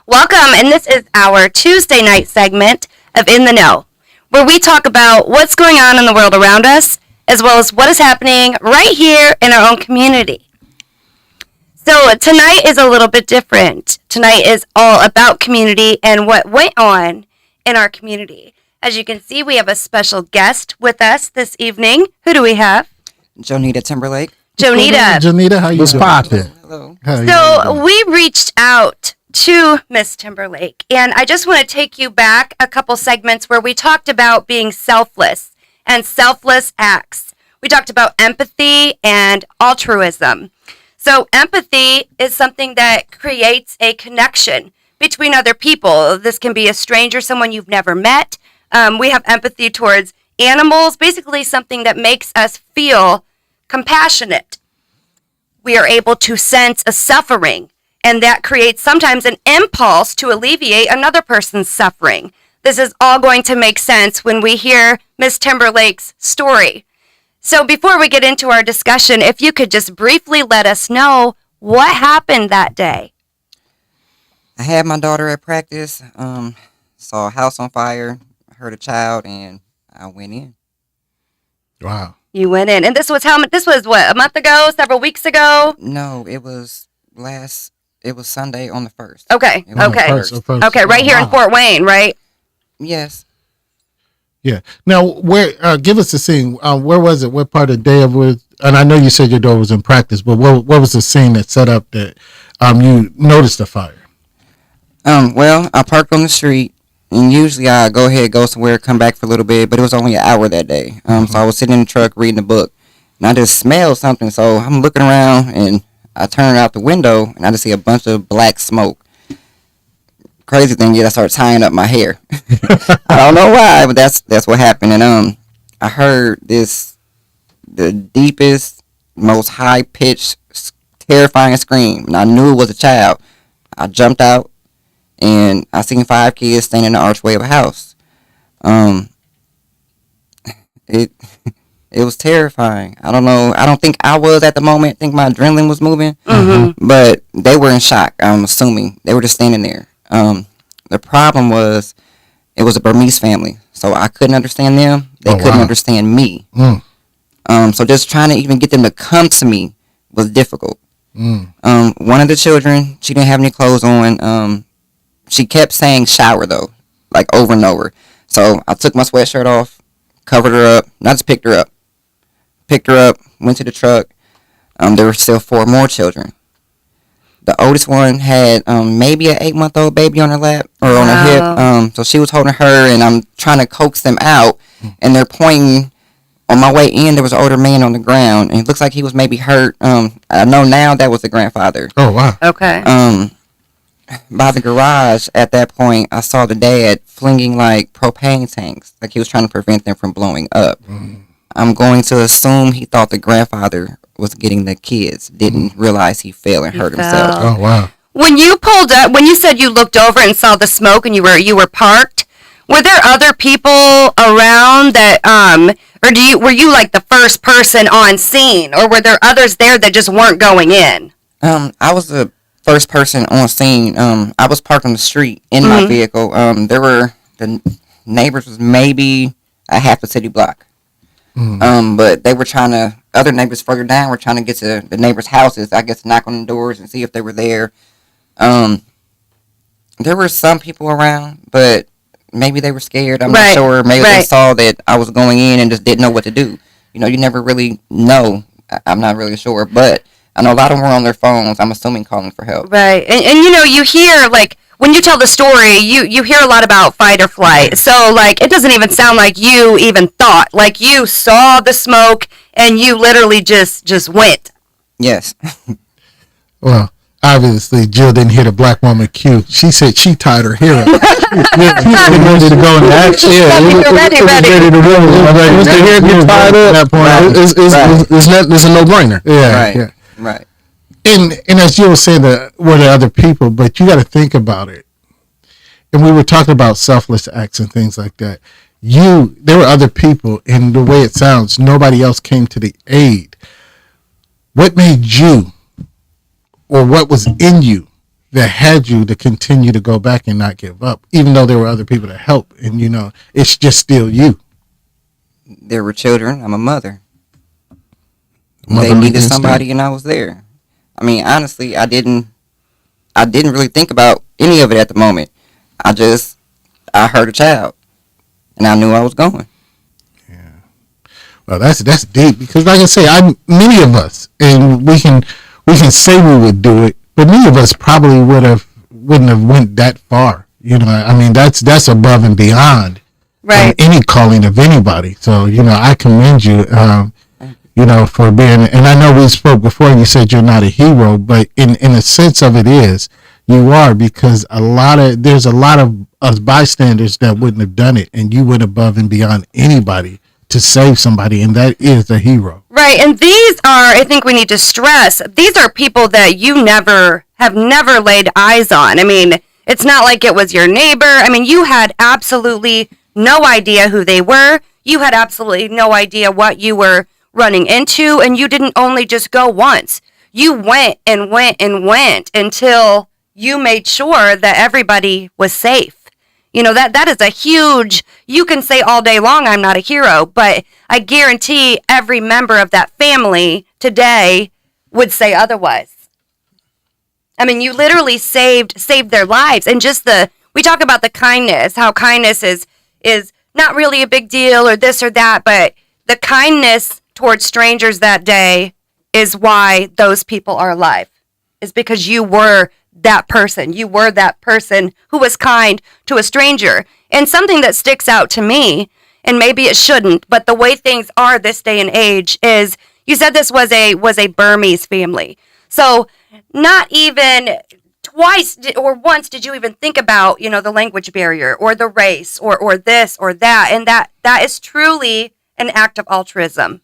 Welcome, and this is our Tuesday night segment of In the Know, where we talk about what's going on in the world around us, as well as what is happening right here in our own community. So tonight is a little bit different. Tonight is all about community and what went on in our community. As you can see, we have a special guest with us this evening. Who do we have? JoNita Timberlake. JoNita. JoNita, how you doing? Hello. So we reached out to Miss Timberlake, and I just want to take you back a couple segments where we talked about being selfless and selfless acts. We talked about empathy and altruism. So empathy is something that creates a connection between other people. This can be a stranger, someone you've never met. We have empathy towards animals, basically something that makes us feel compassionate. We are able to sense a suffering, and that creates sometimes an impulse to alleviate another person's suffering. This is all going to make sense when we hear Miss Timberlake's story. So before we get into our discussion, if you could just briefly let us know what happened that day. I had my daughter at practice, saw a house on fire, heard a child, and I went in. Wow. You went in, and this was what, a month ago, several weeks ago? No, it was Sunday on the 1st. Okay, It was okay. on the 1st. Okay, right here in Fort Wayne, right? Yes. Yeah. Now, where? Give us the scene. Where was it? What part of the day of it? And I know you said your daughter was in practice, but what was the scene that set up that you noticed the fire? Well, I parked on the street, and usually I go somewhere, come back for a little bit, but it was only an hour that day. So I was sitting in the truck reading a book, and I just smelled something. So I'm looking around, and I turn out the window, and I just see a bunch of black smoke. Crazy thing is, I started tying up my hair. I don't know why, but that's what happened. And I heard the deepest, most high-pitched, terrifying scream, and I knew it was a child. I jumped out, and I seen 5 kids standing in the archway of a house. It was terrifying. I don't know. I don't think I was at the moment. I think my adrenaline was moving. Mm-hmm. But they were in shock, I'm assuming. They were just standing there. The problem was it was a Burmese family. So I couldn't understand them. They couldn't understand me. So just trying to even get them to come to me was difficult. One of the children, she didn't have any clothes on. She kept saying shower, though, like over and over. So I took my sweatshirt off, covered her up, and I just picked her up. Went to the truck. There were still 4 more children. The oldest one had maybe an 8-month-old baby on her lap or on her hip. So she was holding her, and I'm trying to coax them out, and they're pointing. On my way in, there was an older man on the ground, and it looks like he was maybe hurt. I know now that was the grandfather. Oh, wow. Okay. By the garage at that point, I saw the dad flinging like propane tanks, like he was trying to prevent them from blowing up. I'm going to assume he thought the grandfather was getting the kids, didn't realize he fell and hurt himself. Oh, wow. When you pulled up, when you said you looked over and saw the smoke and you were parked, were there other people around that, or were you like the first person on scene, or were there others there that just weren't going in? I was the first person on scene. I was parked on the street in my vehicle. The neighbors was maybe a half a city block. But they were other neighbors further down were trying to get to the neighbors' houses, I guess, knock on the doors and see if they were there. There were some people around, but maybe they were scared. I'm not sure. Maybe they saw that I was going in and just didn't know what to do. You never really know. I'm not really sure, but I know a lot of them were on their phones, I'm assuming calling for help. Right. And you hear, like, when you tell the story, you hear a lot about fight or flight. So, like, it doesn't even sound like you even thought. Like, you saw the smoke, and you literally just went. Yes. Well, obviously, Jill didn't hear the black woman cue. She said she tied her hair up. She was ready to go into action. You're ready. Ready to roll. Once the hair gets tied up, at that point, it's a no-brainer. Yeah. Right. And as you were saying, were there other people, but you got to think about it. And we were talking about selfless acts and things like that. There were other people, and the way it sounds, nobody else came to the aid. What made you, or what was in you, that had you to continue to go back and not give up, even though there were other people to help, and it's just still you. There were children. I'm a mother. Mother They needed instinct. somebody, and I was there. I mean, honestly, I didn't really think about any of it at the moment. I heard a child, and I knew I was going. Well, that's deep, because, like I say, many of us, and we can say we would do it, but many of us probably wouldn't have went that far. I mean, that's above and beyond Right. any calling of anybody. So, I commend you, for being. And I know we spoke before, and you said you're not a hero, but in a sense of it is, you are, because there's a lot of us bystanders that wouldn't have done it, and you went above and beyond anybody to save somebody, and that is a hero. Right, and these are, I think we need to stress, these are people that you have never laid eyes on. I mean, it's not like it was your neighbor. I mean, you had absolutely no idea who they were. You had absolutely no idea what you were running into, and you didn't only just go once. You went and went and went until you made sure that everybody was safe. That is a huge, you can say all day long, I'm not a hero, but I guarantee every member of that family today would say otherwise. I mean, you literally saved their lives. And just we talk about the kindness, how kindness is not really a big deal or this or that, but the kindness towards strangers that day is why those people are alive. Is because you were that person. You were that person who was kind to a stranger. And something that sticks out to me, and maybe it shouldn't, but the way things are this day and age is, you said this was a Burmese family. So not even twice or once did you even think about, the language barrier or the race or this or that. And that is truly an act of altruism.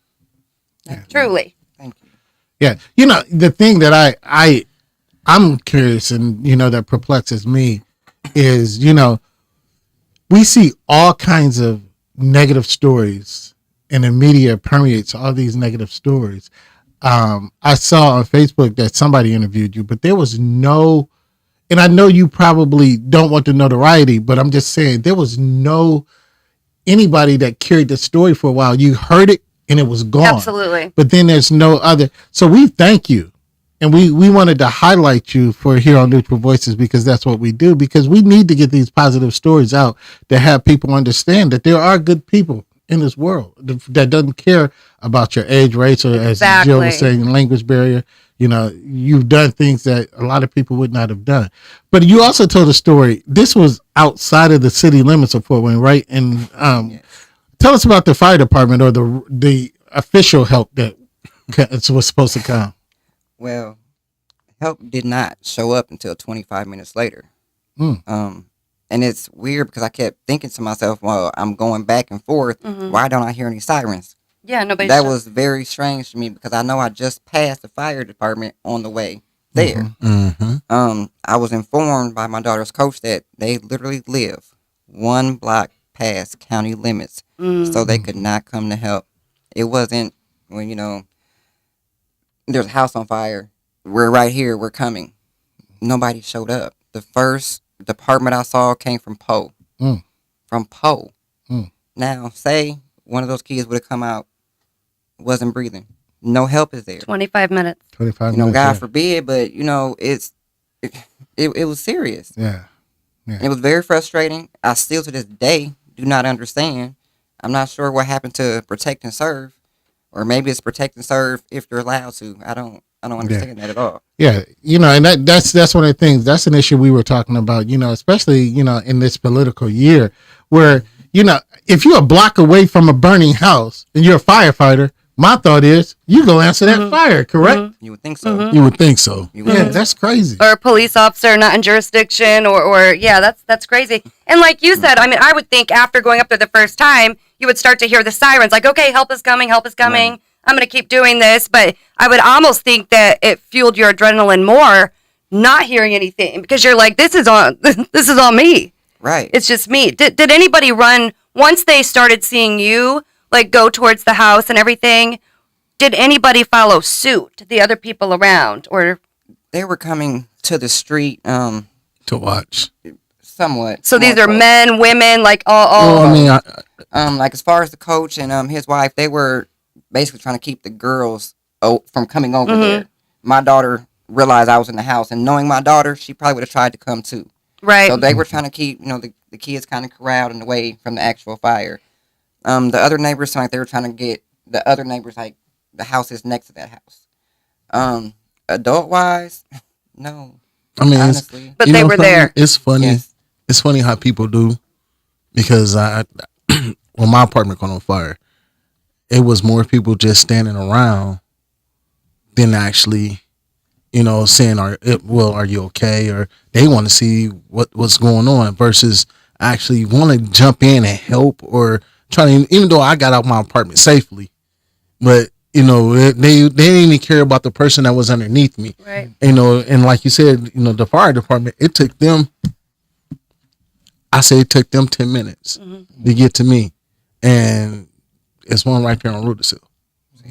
Yeah. Truly. Thank you. Yeah. The thing that I'm curious, and that perplexes me is, we see all kinds of negative stories, and the media permeates all these negative stories. I saw on Facebook that somebody interviewed you, but there was no, and I know you probably don't want the notoriety, but I'm just saying there was no anybody that carried the story for a while. You heard it and it was gone. Absolutely. But then there's no other. So we thank you. And we wanted to highlight you for here on Neutral Voices, because that's what we do, because we need to get these positive stories out to have people understand that there are good people in this world that doesn't care about your age, race, or as Jill was saying, language barrier. You've done things that a lot of people would not have done. But you also told a story. This was outside of the city limits of Fort Wayne, right? And Yes. Tell us about the fire department or the official help that was supposed to come. Well, help did not show up until 25 minutes later. And it's weird because I kept thinking to myself, well, I'm going back and forth. Mm-hmm. Why don't I hear any sirens? Yeah, nobody. That was very strange to me, because I know I just passed the fire department on the way there. Mm-hmm. I was informed by my daughter's coach that they literally live one block past county limits, so they could not come to help. It wasn't when, there's a house on fire, we're right here, we're coming. Nobody showed up. The first department I saw came from Poe. From Poe. Now, say one of those kids would have come out, wasn't breathing. No help is there. 25 minutes. 25 minutes. God forbid, but it was serious. Yeah. It was very frustrating. I still to this day do not understand. I'm not sure what happened to protect and serve, or maybe it's protect and serve if you're allowed to. I don't understand that at all. Yeah, and that's one of the things. That's an issue we were talking about. Especially in this political year, where if you're a block away from a burning house and you're a firefighter, my thought is you go answer that fire, correct? You would think so. You would think so. You would Yeah, think so. that's crazy. Or a police officer not in jurisdiction, or yeah, that's crazy. And like you said, I mean, I would think after going up there the first time, you would start to hear the sirens, like, okay, help is coming. Right. I'm going to keep doing this. But I would almost think that it fueled your adrenaline more not hearing anything, because you're like, this is all me. Right. It's just me. Did anybody run once they started seeing you like go towards the house and everything? Did anybody follow suit? The other people around, or They were coming to the street, to watch. somewhat. So these more are so. men, women, like all. Well, I mean, Like as far as the coach and his wife, they were basically trying to keep the girls from coming over there. My daughter realized I was in the house, and knowing my daughter, she probably would have tried to come too. right. So they were trying to keep, the kids kind of corralled and away from the actual fire. The other neighbors sound like they were trying to get the other neighbors, like the houses next to that house. Adult wise, no. I mean, honestly, But they were there. It's funny. Yes. It's funny how people do, because when my apartment caught on fire, it was more people just standing around than actually, saying, "Are you okay?" Or they want to see what's going on versus actually want to jump in and help or try to. Even though I got out my apartment safely, but they didn't even care about the person that was underneath me. Right. And like you said, the fire department, it took them 10 minutes to get to me. And it's one right there on Rudisill.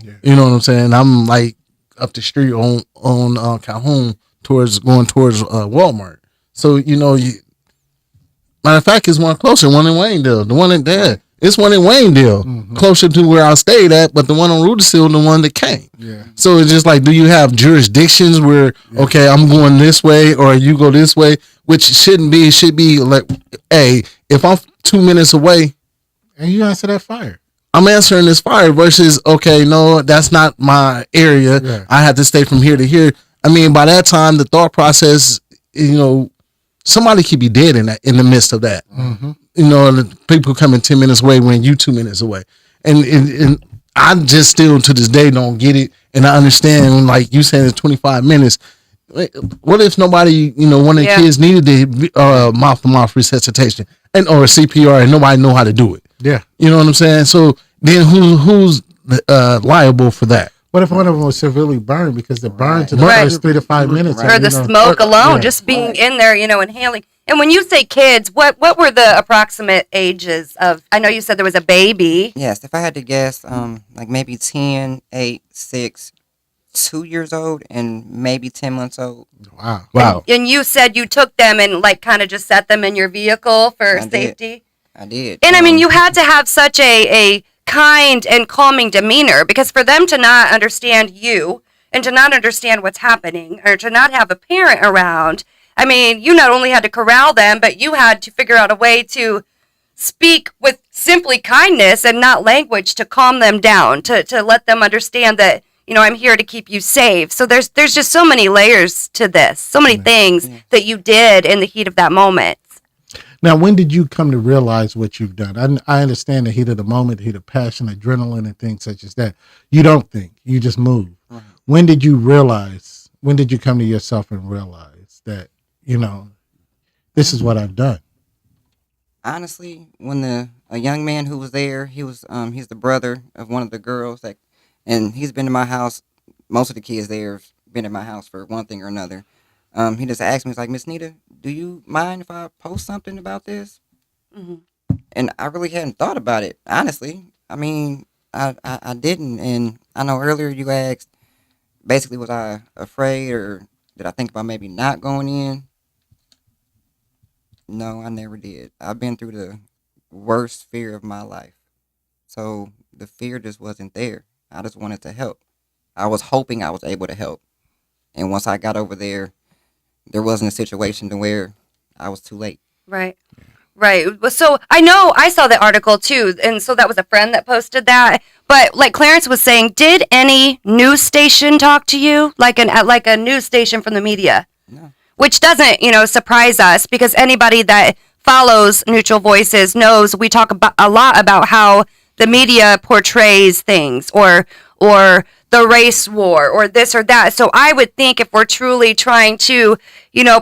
Yeah. You know what I'm saying? I'm like up the street on Calhoun going towards Walmart. So, matter of fact, it's one closer, one in Wayndale. The one in there. It's one in Wayndale, closer to where I stayed at, but the one on Rudisill, the one that came. Yeah. So it's just like, do you have jurisdictions where, okay, I'm going this way or you go this way, which shouldn't be. It should be like, hey, if I'm 2 minutes away. And you answer that fire. I'm answering this fire versus, okay, no, that's not my area. Yeah. I have to stay from here to here. I mean, by that time, the thought process, somebody could be dead in the midst of that. Mm-hmm. The people coming 10 minutes away when you 2 minutes away. And I just still to this day don't get it. And I understand, like you saying, it's 25 minutes. What if nobody, one of the kids needed the mouth-to-mouth resuscitation or CPR and nobody know how to do it? Yeah. You know what I'm saying? So then who's liable for that? What if one of them was severely burned because the burns in the first 3 to 5 minutes? Or the smoke alone, just being in there, inhaling. And when you say kids, what were the approximate ages of? I know you said there was a baby. Yes, if I had to guess, like maybe 10, 8, 6, 2 years old, and maybe 10 months old. Wow. And you said you took them and like kind of just set them in your vehicle for safety? I did. And I mean, you had to have such a kind and calming demeanor, because for them to not understand you and to not understand what's happening or to not have a parent around, I mean, you not only had to corral them, but you had to figure out a way to speak with simply kindness and not language to calm them down, to let them understand that, I'm here to keep you safe. So there's just so many layers to this, so many things that you did in the heat of that moment. Now, when did you come to realize what you've done? I understand the heat of the moment, the heat of passion, adrenaline, and things such as that. You don't think, you just move. Right. When did you come to yourself and realize that, this is what I've done? Honestly, when a young man who was there, he's the brother of one of the girls, and he's been to my house. Most of the kids there have been in my house for one thing or another. He just asked me, he's like, Miss Nita, do you mind if I post something about this? Mm-hmm. And I really hadn't thought about it, honestly. I mean, I didn't. And I know earlier you asked, basically, was I afraid or did I think about maybe not going in? No, I never did. I've been through the worst fear of my life. So the fear just wasn't there. I just wanted to help. I was hoping I was able to help. And once I got over there wasn't a situation to where I was too late. Right. So I know I saw the article too, and so that was a friend that posted that. But like Clarence was saying, did any news station talk to you, like a news station from the media? No. Which doesn't, surprise us, because anybody that follows Neutral Voices knows we talk a lot about how the media portrays things or the race war or this or that. So I would think if we're truly trying to,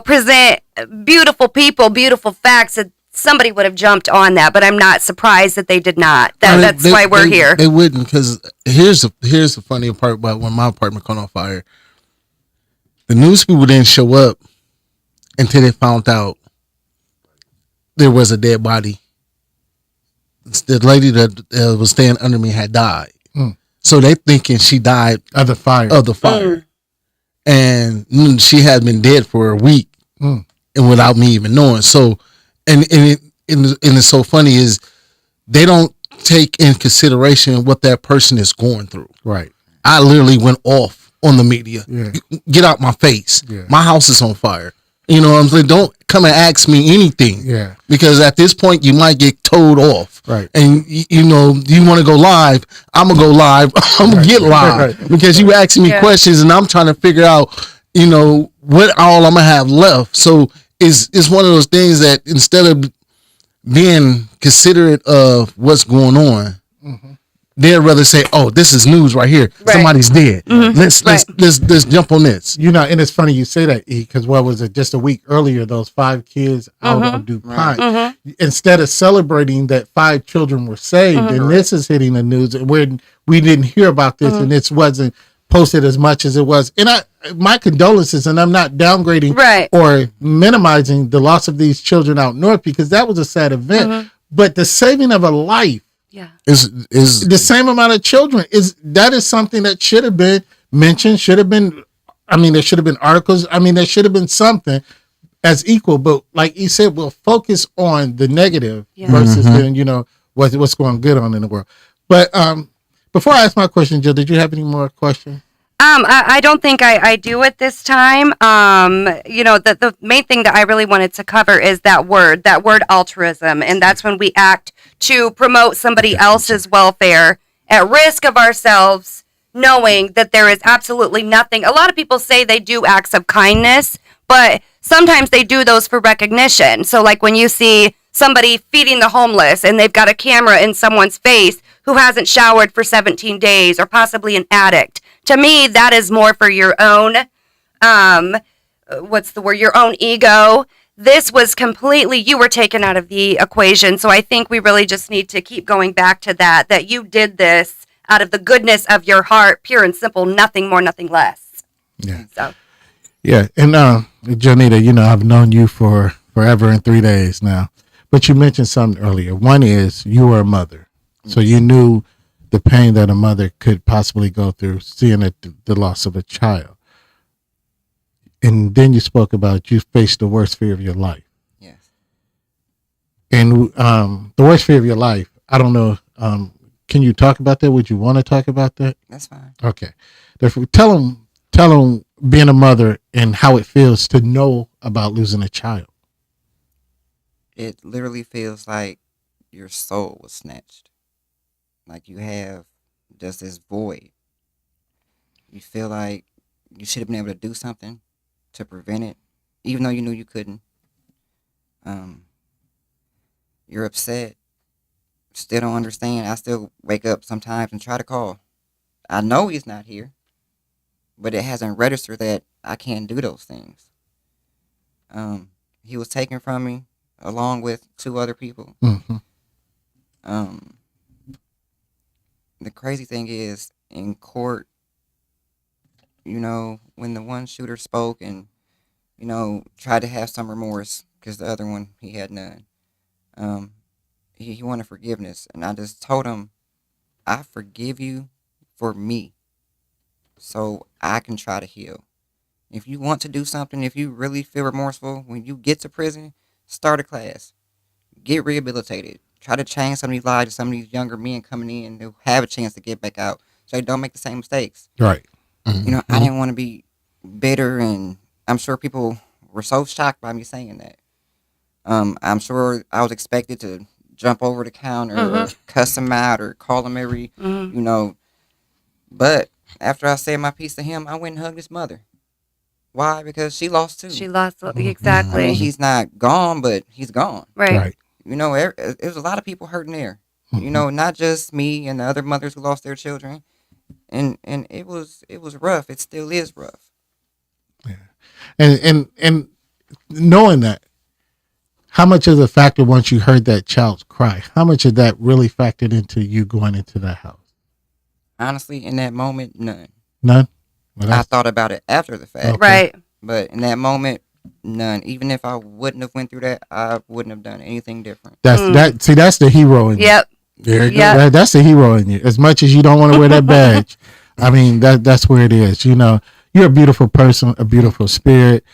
present beautiful people, beautiful facts, that somebody would have jumped on that. But I'm not surprised that they did not. That's why we're here. They wouldn't, because here's the funny part about when my apartment caught on fire. The news people didn't show up until they found out there was a dead body. The lady that was staying under me had died. So they thinking she died of the fire. and she had been dead for a week, and without me even knowing. So, and it's so funny is they don't take in consideration what that person is going through. Right. I literally went off on the media. Yeah. Get out my face. Yeah. My house is on fire. You know what I'm saying? Don't come and ask me anything. Yeah. Because at this point you might get told off. Right. And you know, you want to go live, I'm gonna go live. I'm gonna get live. Right. Because you asking me questions and I'm trying to figure out, you know, what all I'm gonna have left. So it's one of those things that instead of being considerate of what's going on, they'd rather say, "Oh, this is news right here. Right. Somebody's dead. Let's jump on this." You know, and it's funny you say that, because what was it, just a week earlier, those 5 kids out of DuPont, instead of celebrating that 5 children were saved, and this is hitting the news, where we didn't hear about this, and this wasn't posted as much as it was. And my condolences, and I'm not downgrading or minimizing the loss of these children out north, because that was a sad event. But the saving of a life, is the same amount of children, is something that should have been mentioned, should have been, there should have been articles, there should have been something as equal. But like you said, we'll focus on the negative versus then, you know, what's going good on in the world. But before I ask my question, Jill, did you have any more questions? I don't think I do at this time. You know, the main thing that I really wanted to cover is that word altruism. And that's when we act to promote somebody else's welfare at risk of ourselves, knowing that there is absolutely nothing. A lot of people say they do acts of kindness, but sometimes they do those for recognition. So like when you see somebody feeding the homeless and they've got a camera in someone's face who hasn't showered for 17 days or possibly an addict. To me, that is more for your own, your own ego. This was completely, you were taken out of the equation. So I think we really just need to keep going back to that you did this out of the goodness of your heart, pure and simple, nothing more, nothing less. Yeah. So. Yeah. And JoNita, you know, I've known you for forever and 3 days now. But you mentioned something earlier. One is you were a mother. So you knew the pain that a mother could possibly go through seeing the loss of a child. And then you spoke about you faced the worst fear of your life. Yes. And the worst fear of your life, I don't know, can you talk about that? Would you want to talk about that? That's fine. Okay. Therefore, tell them being a mother and how it feels to know about losing a child. It literally feels like your soul was snatched. Like you have just this void. You feel like you should have been able to do something to prevent it, even though you knew you couldn't. You're upset. Still don't understand. I still wake up sometimes and try to call. I know he's not here, but it hasn't registered that I can't do those things. He was taken from me along with 2 other people. Mm-hmm. The crazy thing is, in court, you know, when the one shooter spoke and, you know, tried to have some remorse because the other one, he had none. He wanted forgiveness. And I just told him, I forgive you for me so I can try to heal. If you want to do something, if you really feel remorseful, when you get to prison, start a class. Get rehabilitated. Try to change some of these lives of some of these younger men coming in who have a chance to get back out so they don't make the same mistakes. Right. Mm-hmm. You know, I didn't want to be bitter, and I'm sure people were so shocked by me saying that. I'm sure I was expected to jump over the counter or cuss him out or call him every, you know. But after I said my piece to him, I went and hugged his mother. Why? Because she lost too. She lost, exactly. I mean, he's not gone, but he's gone. Right. You know, it was a lot of people hurting there. You know, not just me and the other mothers who lost their children. And it was rough. It still is rough. Yeah. And knowing that, how much of the factor once you heard that child's cry, how much of that really factored into you going into that house? Honestly, in that moment, none. None? Well, I thought about it after the fact. Okay. Right. But in that moment, none. Even if I wouldn't have went through that, I wouldn't have done anything different. That's the hero in you. Yep. There you go. That's the hero in you. As much as you don't want to wear that badge, I mean that's where it is. You know you're a beautiful person, a beautiful spirit.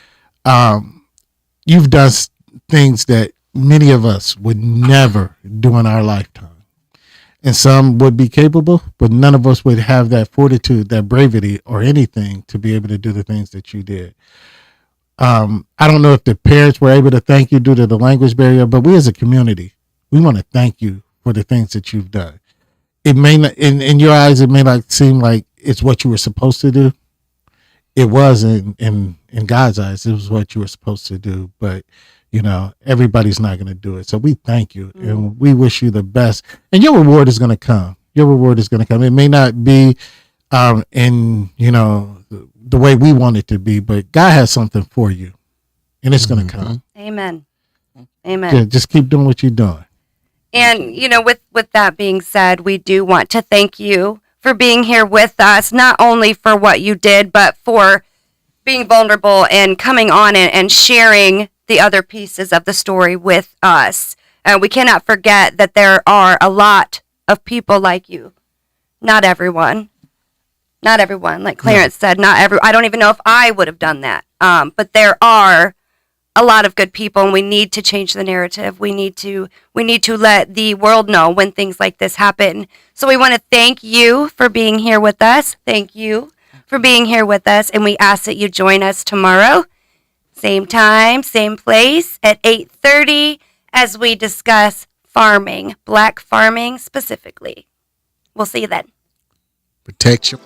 You've done things that many of us would never do in our lifetime. And some would be capable, but none of us would have that fortitude, that bravery, or anything to be able to do the things that you did. I don't know if the parents were able to thank you due to the language barrier, but we as a community, we want to thank you for the things that you've done. It may not, in your eyes, it may not seem like it's what you were supposed to do. It was in God's eyes, it was what you were supposed to do. But everybody's not going to do it. So we thank you and we wish you the best. And your reward is going to come. Your reward is going to come. It may not be in the way we want it to be, but God has something for you, and it's going to come. Amen. Amen. Yeah, just keep doing what you're doing. And with that being said, we do want to thank you for being here with us, not only for what you did, but for being vulnerable and coming on and sharing the other pieces of the story with us. We cannot forget that there are a lot of people like you. Not everyone. Like Clarence said, I don't even know if I would have done that. But there are a lot of good people, and we need to change the narrative. We need to let the world know when things like this happen. So we want to thank you for being here with us. Thank you for being here with us, and we ask that you join us tomorrow. Same time, same place at 8:30 as we discuss farming, black farming specifically. We'll see you then. Protect your